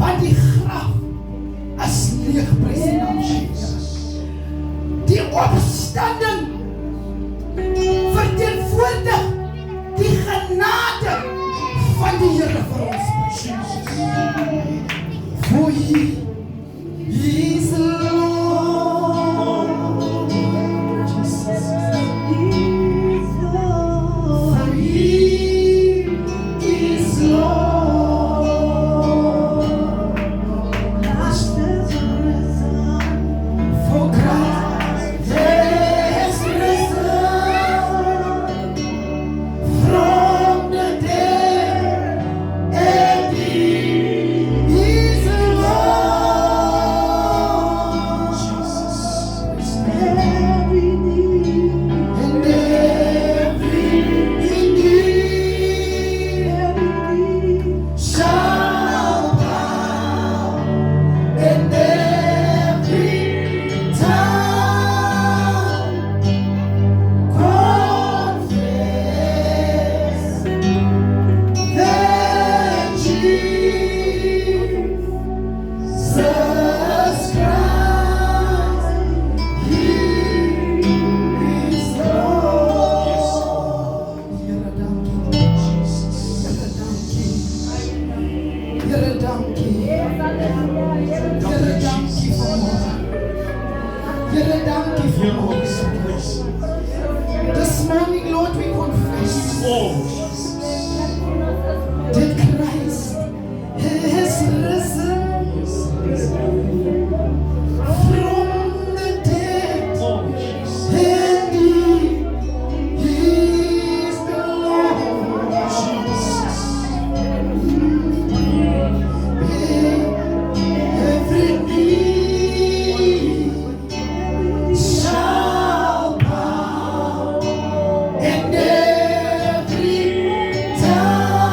want die graf is leeg, prys die naam Jesus. Die opstanding verteenwoordig die genade van die Here vir ons, prys Jesus. For He is the Lord. Jesus. For He is Lord. For Christ has risen from the dead, and He is Lord. Jesus. Every knee and every knee shall bow, and every tongue confess that Jesus Christ, He is Lord. Here dankie, Jesus. Here dankie. Here dankie. Here dankie vanmôre. Here dankie vanmôre. This morning, Lord, we confess that Christ has risen from the dead, and He is the Lord. Jesus. Every knee shall bow, and every tongue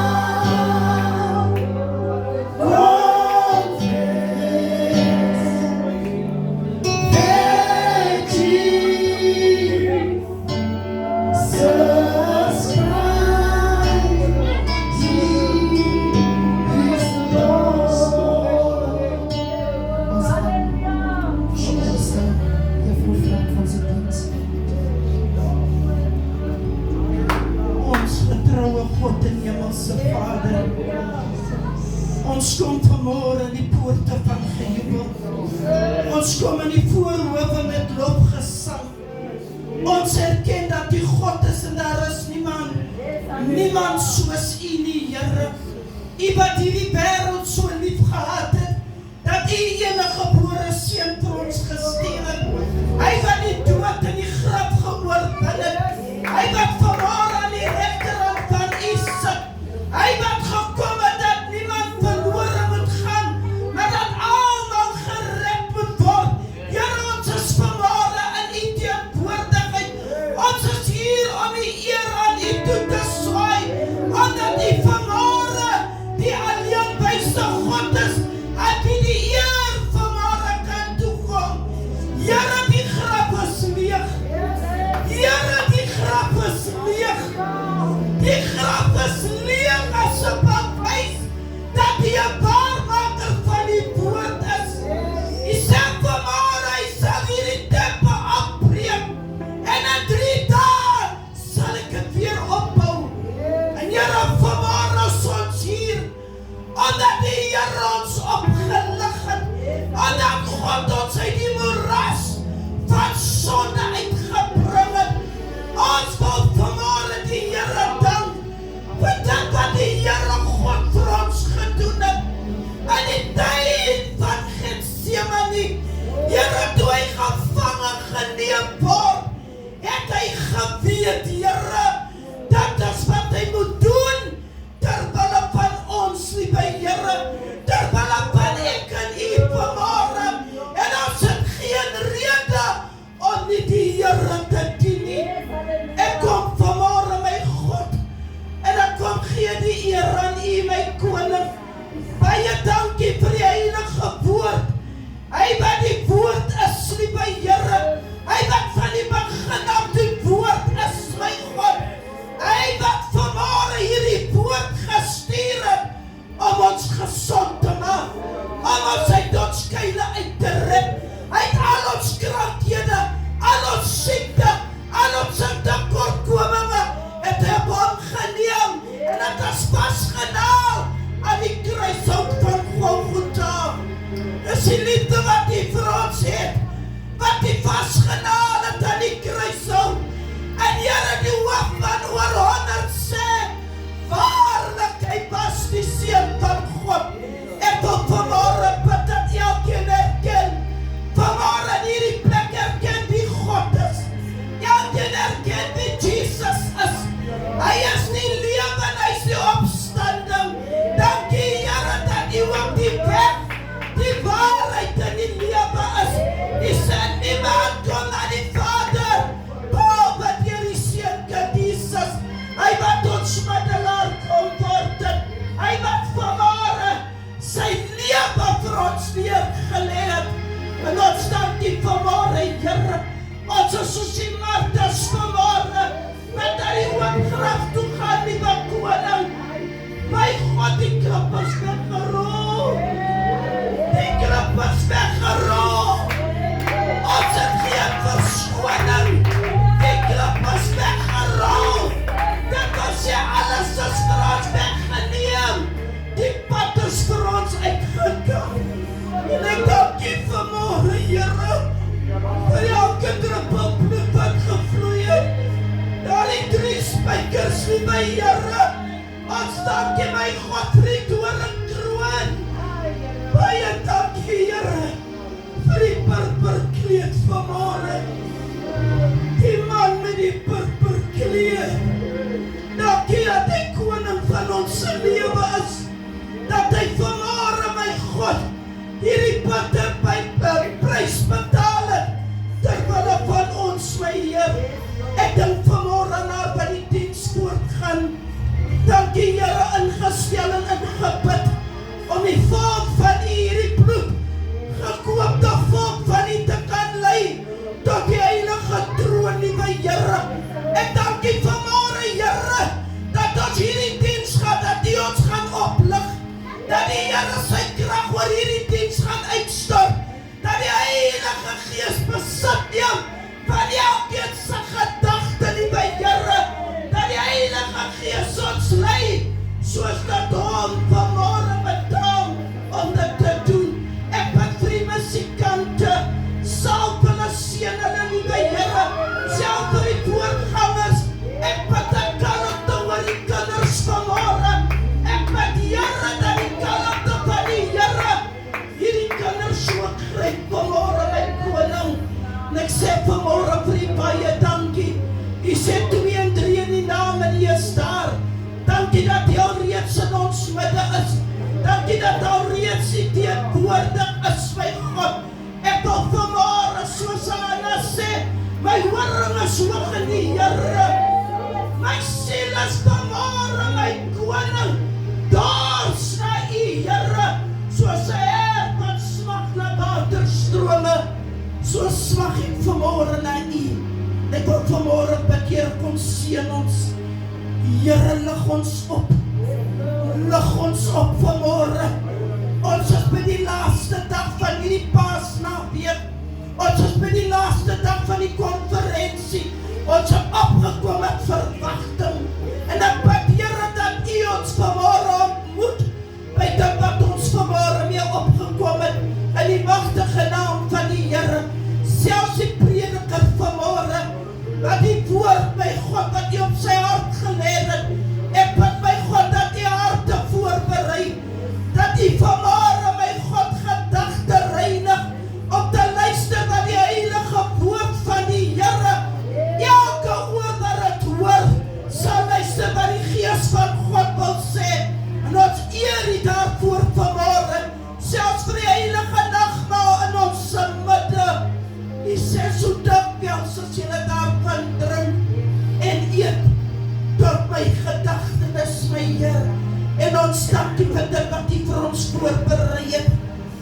confess that Jesus Christ, He is the Lord. Jesus, je voorvraag van zijn dienst. Ons getroue God en Hemelse Vader, ons kom vanmôre in die poorte van gejubel. Ons kom in die voorhoewe met lofgesang. Ons erken dat U God is en daar is niemand soos U nie, Here. U wat hierdie wêreld so lief gehad het, dat U enige gebore seun vir ons gestuur het. Hy wat die dood in die graf geoorwin het. Hy wat vanmôre aan die regterhand van U sit. Hy wat gekom het dat niemand verlore moet gaan, maar dat almal gered moet word. Here, ons is vanmôre in U teenwoordigheid. Ons is hier om die eer aan U toe te swaai, omdat U vanmôre die alleenwyse God is, en wie die eer vanmôre kan toekom. Here, die graf is leeg. Here, die graf is leeg. Die graf is leeg as 'n bewys dat U 'n baarmaker van die woord is. U sê vanmôre, Hy sal hierdie tempel afbreek, en in 3 dae sal ek dit weer opbou. En Here, vanmôre is ons hier, omdat die Here ons om ons uit ons kuile uit te red, uit al ons krankhede, al ons siekte, al ons tekortkominge, het hy op hom geneem, en het is vastgenaal aan die kruishout van Golgotha. Dis die liefde wat hy vir ons het, wat hy vastgenaal het aan die kruishout. En Here, die hoof van oor 100 sê, waarlik hy was die Seun van God. Ek wil vanmorgen bid dat elkeen herken, vanmorgen in hierdie plek herken wie God is. Elkeen herken wie Jesus is. Hy is nie lewe en hy is die opstanding. Dankie Here dat U ook die weg, die waarheid en die lewe is. U sê niemand kom na die Vader, behalwe deur die Seun Jesus. Hy wat ons middelaar kom word, hy wat vanmorgen sy lewe vir ons neergelê het. En ons dankie vanmorgen, Here, ons is soos die marters vanmorgen, met hy ook graf toe gaan, liewe koning. My God, die klip is weggerol. Die klip is weggerol. Ons het geen verskoning. Die klip is weggerol. Dit ons sê alles is vir ons weggeneem. Die pad is vir ons uitgekom. En ek dank U vanmorgen, Here, vir elke druppel bloed wat gevloei het. Daar die 3 spykers, liewe Here. Ons dank U, my God, vir die doringkroon. Baie dank U, Here, vir die purperkleed vanmorgen. Die man met die purperkleed. Dank U dat hy koning van ons lewe is. Dat hy vanmorgen, my God, hierdie prys betaal het, terwille van ons, my Heer. Ek dink vanmorgen na by die dienstwoord gaan. Dankie Here, ingestel en ingebid, om die volk van hierdie bloed, gekoopte volk van U te kan lei, tot die heilige troon, liewe Here. Ek dankie vanmorgen, Here, dat ons hierdie dienst gaan, dat U ons gaan oplig, dat die Here sy krag oor hierdie dienst gaan uitstort, dat die Heilige Gees besit neem van elkeen se gedagte, liewe Here, dat die Heilige Gees ons lei, soos dat hom vanmorgen betaal om dit te doen. Ek bid vir die musikante, salf hulle, seën hulle, liewe Here, self vir die voorgangers. Ek bid die kalmte oor die kinders vanmorgen. Ek bid Here dat die kalmte van die Here hierdie kinders so gryp vanmorgen, my koning. En ek sê vanmorgen vir die baie dankie. U sê 2 en 3 in die naam en U is daar. Dankie dat U alreeds in ons midde is. Dankie dat U alreeds die teenwoordig is, my God. Ek wil vanmorgen, soos Anna sê, my horing is hoog in die Here. My siel is vanmorgen, my koning, dors na U, Here. Soos 'n hert wat smag na waterstrome, so smag ek vanmorgen na U. Ek wil vanmorgen bekeer, kom seën ons. Here, lig ons op. Lig ons op vanmorgen. Ons is by die laaste dag van hierdie Paasnaweek. Ons is by die laaste dag van die konferensie. Ons het opgekom met verwagting. En ek bid, Here, dat U ons vanmorgen ontmoet by dit wat ons vanmorgen mee opgekom het. In die magtige naam van die Here. Selfs die prediker vanmorgen, wat die woord, my God, wat U op sy hart geleid het. Ek bid, my God, dat U harte voorbereid, dat U vanmorgen, my God, gedagte reinig, om te luister na die heilige woord van die Here. Elke oor wat het hoor, sal luister wat die Gees van God wil sê. En ons eer U daarvoor vanmorgen, selfs vir die heilige nagmaal in ons midde. U sê so dikwels as julle daarvan drink en eet, tot my gedagtenis, my Heer. En ons dankie vir dit wat U vir ons voorberei het.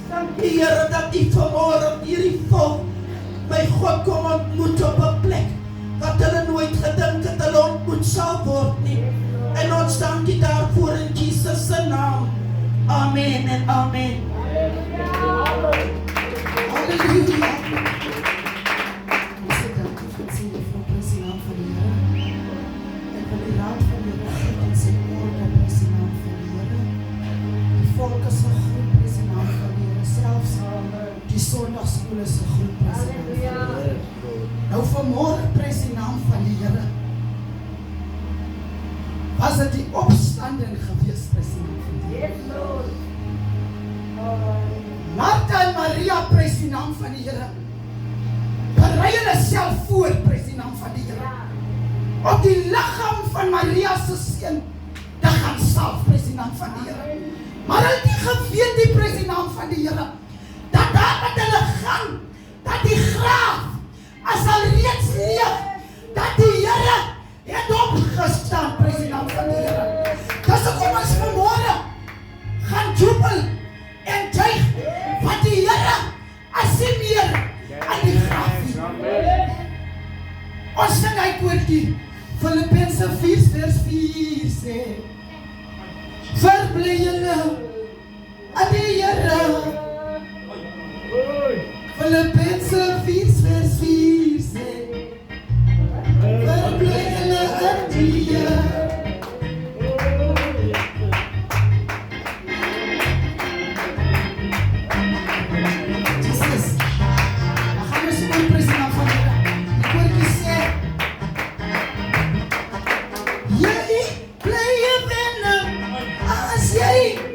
Dankie Here dat U vanmorgen hierdie volk, my God, kom ontmoet op 'n plek wat hulle nooit gedink het hulle ontmoet sal word nie. En ons dankie daarvoor in Jesus se naam. Amen en amen. is 'n groot president. Nou vanmôre prys die naam van die Here. Was dit die opstanding gewees, prys die naam van die Here. Martha en Maria prys die naam van die Here. Berei hulle self voor, prys die naam van die Here. Op die liggaam van Maria se seun, dat gaan salf, prys die naam van die Here. Maar hulle het nie geweet die prys die naam van die Here, dat daar met hulle gaan, dat die graaf as al reeds leeg, dat die Here het opgestaan, prys die naam van die Here. Dis hoekom ons vanmôre gaan jubel en juig, want die Here as nie meer aan die graaf nie. Ons sing hy koortjie, Filippense 4 vers 4 sê, verbly julle aan die Here. Filippense 4 vers 4 sê, verbly julle aan die Here. Jesus, dan gaan ons oor prys die naam van die Here. Die koortjie sê, jy bly wen as jy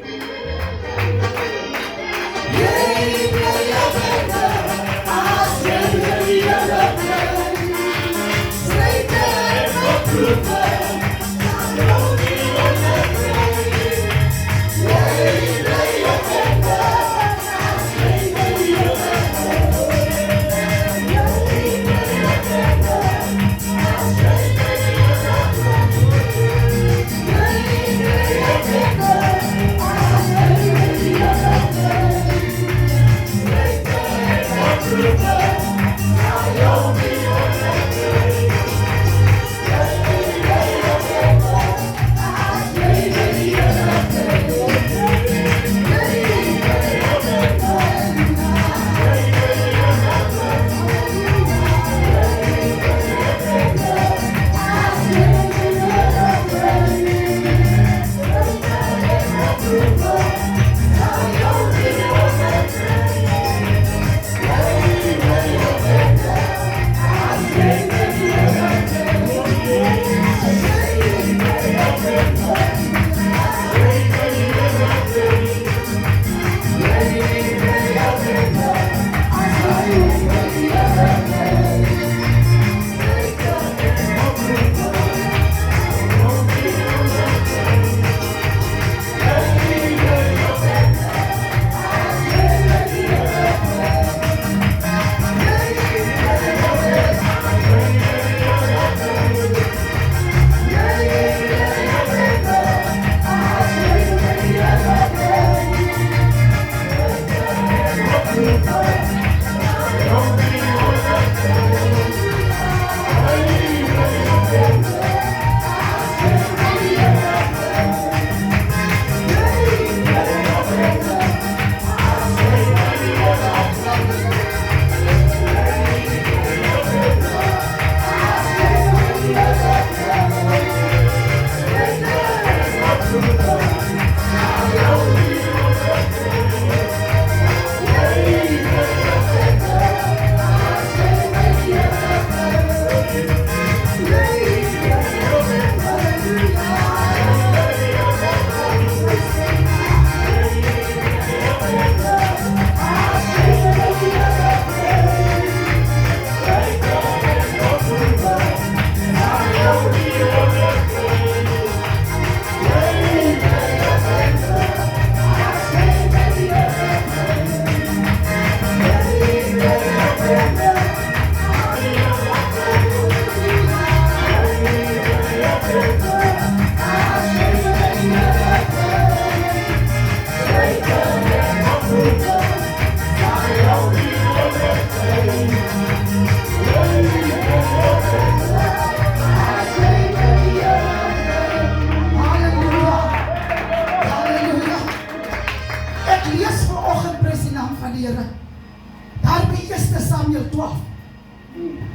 Samuel 12,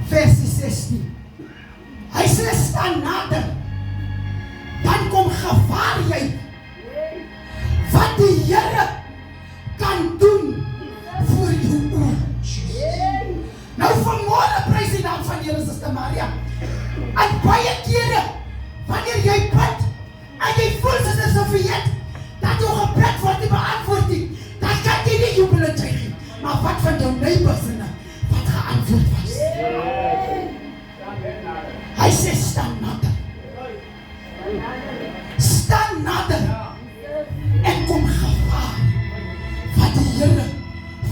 vers 16. Hy sê, staan nader, dan kom gevaar jy, wat die Here kan doen voor jou oor. Suster Maria. En baie kere, wanneer jy bid, en jy voel soos 'n Sovjet, dat jou gebed word nie beantwoord nie, dan kan jy nie jubelend wees nie. Maar wat van jou neighborsinne, wat geantwoord was? Hy sê, staan nader. Staan nader. En kom gevaar, wat die Here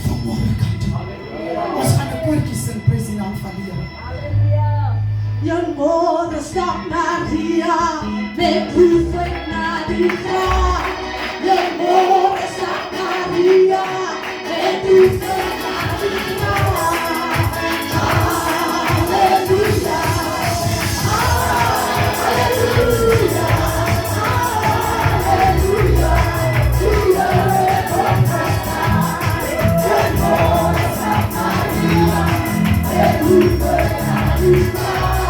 vanmorgen kan doen. Ons gaan 'n koortjie sing, prys die naam van die Here. Jou moeder stap Maria, met hoeven na die graf. Jou moeder stap Maria, met hoeven na die graf. Halleluja, halleluja, halleluja, die Here komt verstaan. Jou moeder stap Maria, met hoeven na die graf.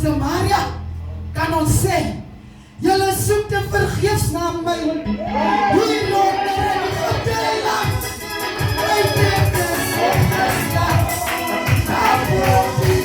Suster Maria kan ons sê, julle soek te vergeefs na my. Hier onder in die Godeland, my bede sonder slag. Daar word die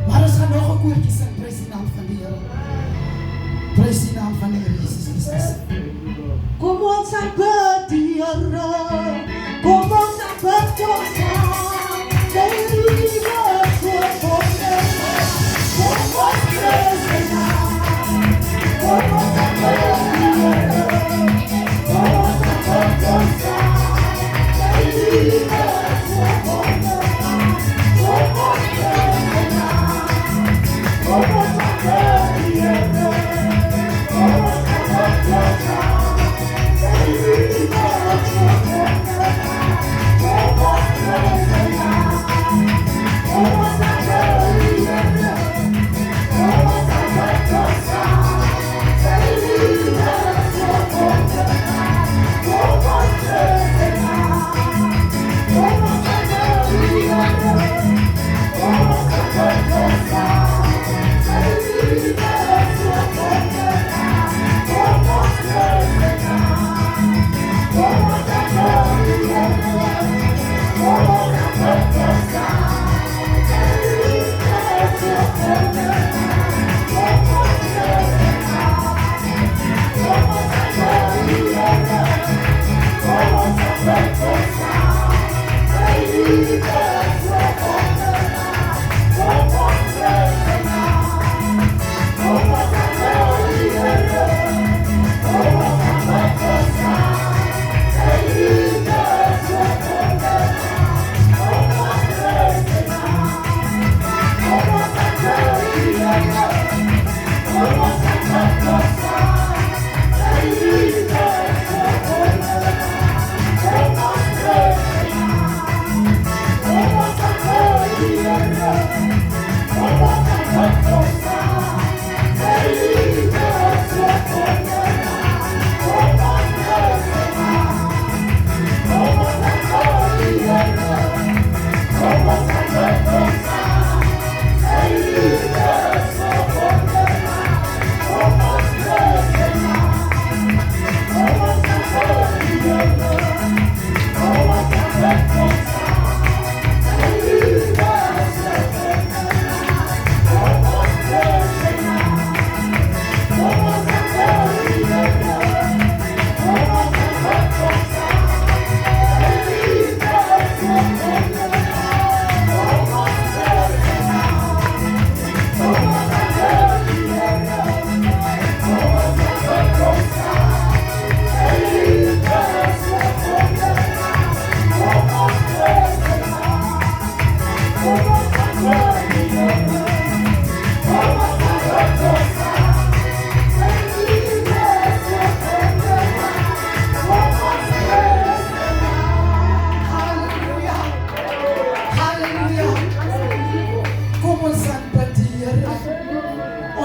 Maar ons gaan nog 'n koortjie sing, prys die naam van die Here. Prys die naam van die Here Jesus Christus. Kom ons aanbid die Here. Kom ons aanbid hom saam. Sy liefde so wonderbaar. Kom ons prys sy naam. Kom ons aanbid die Here. Kom ons aanbid hom saam. Sy liefde so wonderbaar. Kom ons prys sy naam. Kom ons aanbid die Here. Kom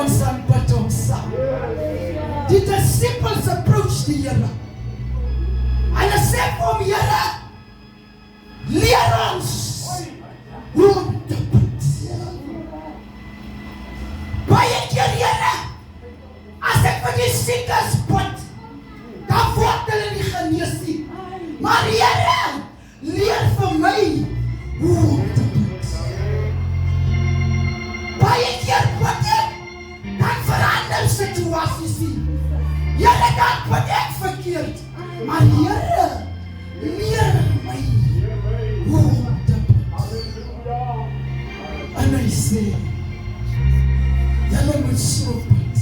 ons aanbid hom saam. Die disciples approach die Here. Hulle sê vir hom, Here, leer ons hoe om te bid. Baie keer, Here, as ek vir die siekes bid, dan word hulle nie genees nie. Maar Here, leer vir my hoe om te bid. Baie keer bid ek, dan verander situasies nie. Here, dan bid ek verkeerd. Maar Here, leer my hoe om te bid. En hy sê, julle moet so bid.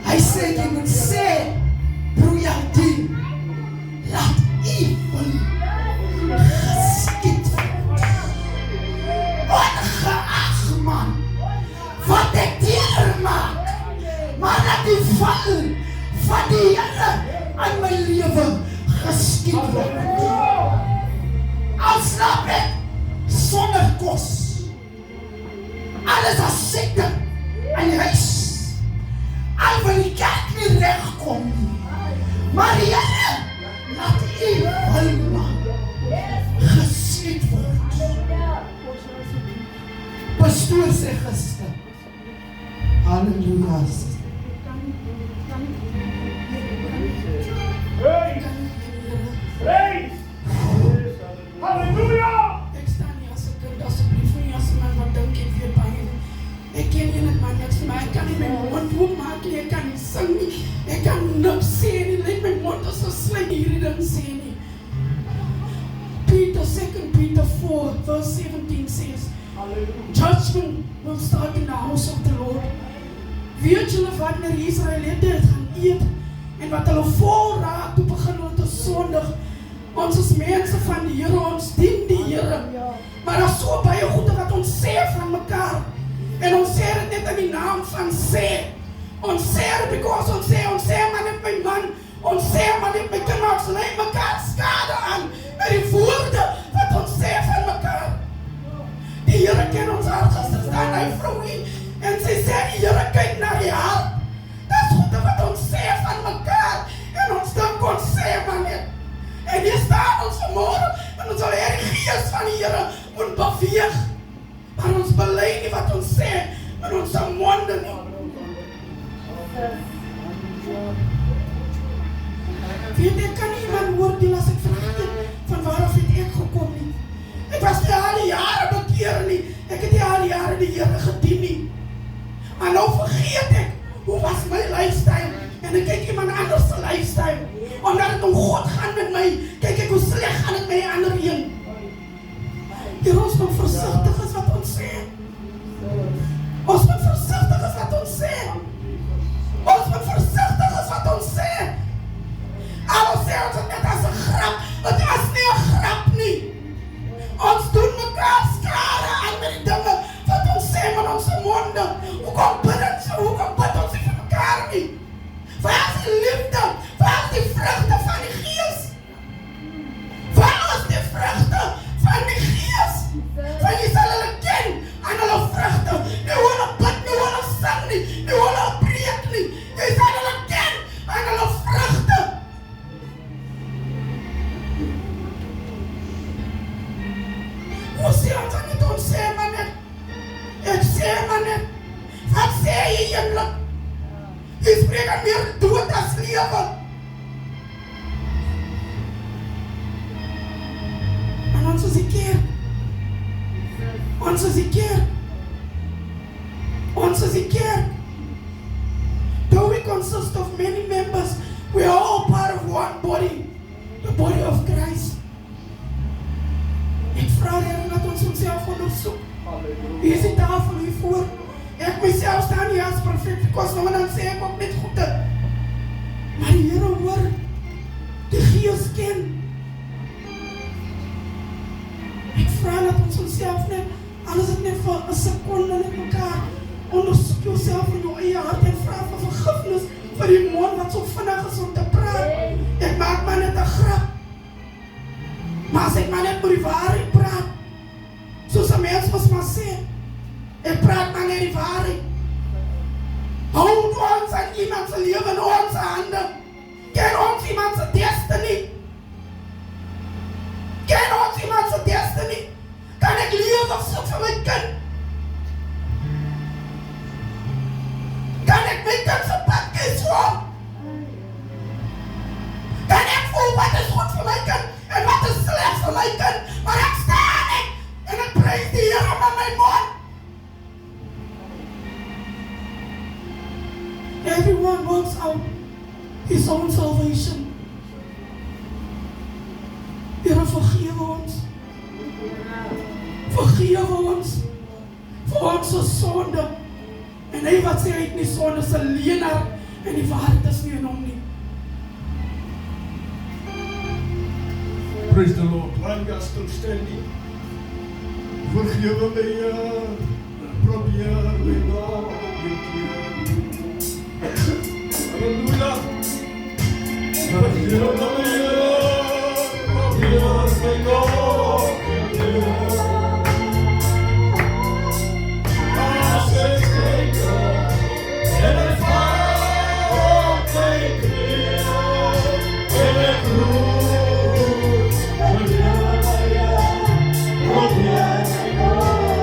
Hy sê, jy moet sê, broeierdien, laat u wil geskied word. Ongeag man, wat ek deurmaak, maar laat die val van die Here in my lewe geskied word. Al slaap ek sonder kos, alles as siekte in die huis, al wil die kerk nie regkom nie, maar die Here laat u wil geskied word. Pastoor sê gister, halleluja, Halleluja! ek staan hier as 'n kind, asseblief nie as 'n man wat dink ek weet baie. Ek ken nie net man niks, maar ek kan nie my mond oopmaak nie, ek kan nie sing 4, verse 17 says, judgment will start in the house of the Lord. Weet julle wanneer Israeliete het gaan eet en wat hulle vol raak, toe begin hulle te sondig. Ons is mense van die Here, ons dien die Here. Maar daar is so baie goede wat ons sê van mekaar. En ons sê dit net in die naam van sê. Ons sê dit because ons sê maar net my man, ons sê maar net my kind, ons lei mekaar skade aan met die woorde wat ons sê van mekaar. Die Here ken ons hart, gister staan hy vrou hier, en sy sê die Here kyk na die hart. Dis goede wat ons sê van mekaar, en ons dink ons sê maar net. En hier staan ons vanmorgen, en ons sal die gees van die Here moet beweeg. Maar ons bely nie wat ons sê, met ons monde nie. Weet ek kan iemand oordeel as ek vraag van waar af het ek gekom nie. Ek was nie al die jare bekeer nie, ek het nie al die jare die Here gedien nie. En nou vergeet ek, hoe was my lifestyle, en ek kyk iemand anders se lifestyle, omdat het om God gaan met my, kyk ek hoe sleg gaan het my ander een. Hier ons moet versigtig is wat ons sê. Ons moet versigtig is wat ons sê. Ons moet versigtig is wat ons sê. Alles sê ons het net as 'n grap, het is nie 'n grap nie. Ons doen mekaar skade aan met die dinge wat ons sê met ons monde. Hoekom bid ons nie vir mekaar nie? Waar is die liefde? Waar is die vrugte van die Gees? Waar is die vrugte van die Gees? Want jy sal hulle ken aan hulle vrugte. Nie hoe hulle bid, nie hoe hulle sing nie, nie hoe hulle preek nie. Jy sal hulle ken aan hulle vrugte. Hoe sê ons aan dit? Ons sê maar net. Ek sê maar net. Wat sê jy eintlik? Jy spreek aan meer dood as lewe. En ons is die kerk. Ons is die kerk. Ons is die kerk. Though we consist of many members, we are all part of one body. The body of Christ. Ek vra Here dat ons onsself ondersoek. Hier is die tafel hier voor. Ek myself staan hier as perfect, because nou en dan sê ek ook net goede. Maar die Here hoor, die Gees ken. Ek vra dat ons onsself net, alles het net vir 'n sekonde net mekaar, ondersoek jouself in jou eie hart en vra vir vergifnis vir die mond wat so vinnig is om te praat. Ek maak maar net 'n grap. Maar as ek maar net oor die waarheid praat, soos 'n mens mos maar sê, ek praat maar net die waarheid. Hou ons aan iemand se lewe in ons hande. Ken ons iemand se destiny? Ken ons iemand se destiny? Kan ek lewe of soek vir my kind? Kan ek my kind se pad kies voor? Kan ek voel wat is goed vir my kind en wat is sleg vir my kind? Maar ek staan ek en ek prys die Here met my mond. Everyone works out his own salvation. Here vergewe ons. Vergewe ons vir ons sonde. En hy wat sê hy het nie sonde is 'n leienaar en die waarheid is nie in hom nie. Praise the Lord. While we are still standing, vergewe my, probeer my nog een keer. Halleluja. Vergewe my, probeer my nog een keer. As ek kyk en ek val op my knieë en ek roep,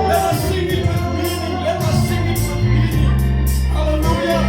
let us sing it with meaning. Let us sing it with meaning. Hallelujah.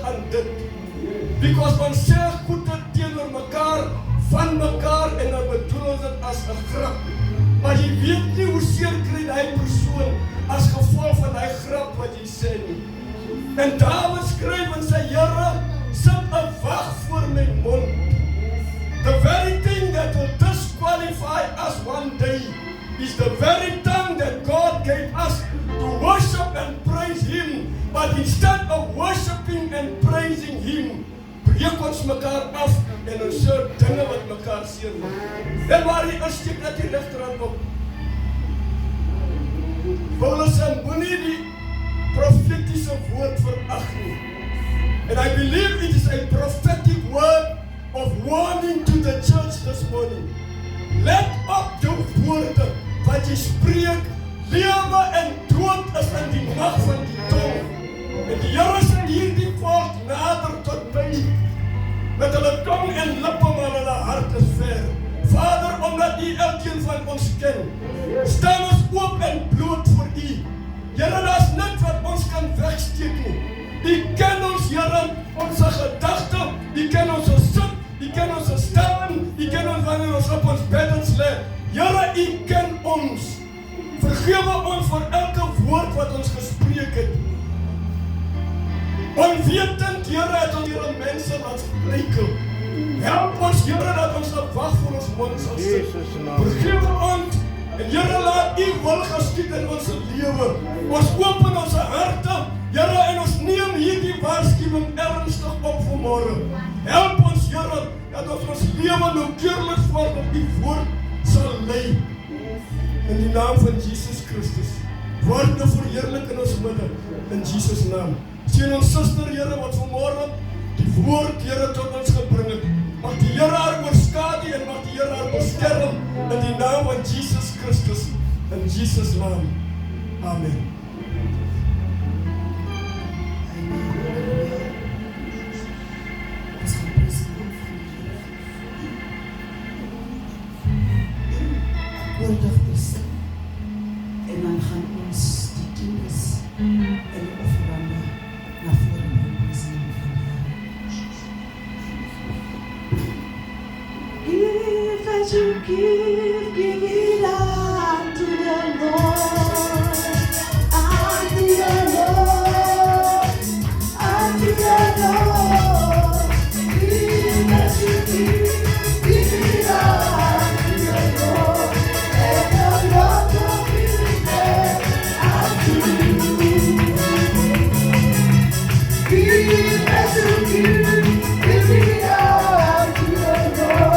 terug aan dit. Because ons sê goede teenoor mekaar, van mekaar en dan bedoel ons dit as 'n grap. Maar jy weet nie hoe seer kry die persoon as gevolg van die grap wat jy sê nie. En Dawid skryf en sê, Here, sit 'n wag voor my mond. The very thing that will disqualify us one day is the very tongue that God gave us to worship and praise Him. But instead of worshiping and praising Him, breek ons mekaar af en ons sê dinge wat mekaar seermaak. En waar die steek net die regterhand op. Paulus sê, moenie die profetiese woord verag nie. And I believe it is a prophetic word of warning to the church this morning. Let op jou woorde wat jy spreek, lewe en dood is in die mag van die tong. En die Here sê hierdie volk nader tot my, met hulle tong en lippe, maar hulle hart is ver. Vader, omdat U elkeen van ons ken, staan ons oop en bloot voor U. Here, daar's niks wat ons kan wegsteek nie. U ken ons, Here, ons gedagte, U ken ons sit, U ken ons staan, U ken ons wanneer ons op ons beddens lê. Here, U ken ons. Vergewe ons vir elke woord wat ons gespreek het. Onwetend, Here, het ons Here mense wat spreekel. Help ons, Here, dat ons op wag voor ons mond sal sit. Vergewe ons, en Here, laat U wil geskied in ons lewe. Ons open ons harte, Here, en ons neem hierdie waarskuwing ernstig op vanmôre. Help ons, Here, dat ons lewe noukeurlik volgens U woord sal lei. In die naam van Jesus Christus. Word nou verheerlik in ons midde, in Jesus naam. Sien ons suster, Here, wat vanmôre die woord, Here, tot ons gebring het. Mag die Here haar oorskadu en mag die Here haar beskerm in die naam van Jesus Christus. In Jesus naam. Amen. Ons gaan prys die naam van die Here. Akkoordig besit. En dan gaan ons die dienes en die offerande na vore bring, prys die naam van die Here. Give as you give it unto the Lord, unto the Lord, unto the Lord. Give as you give it unto the Lord, and the Lord will give it unto you. Give as you give it unto the Lord.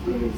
Spirit,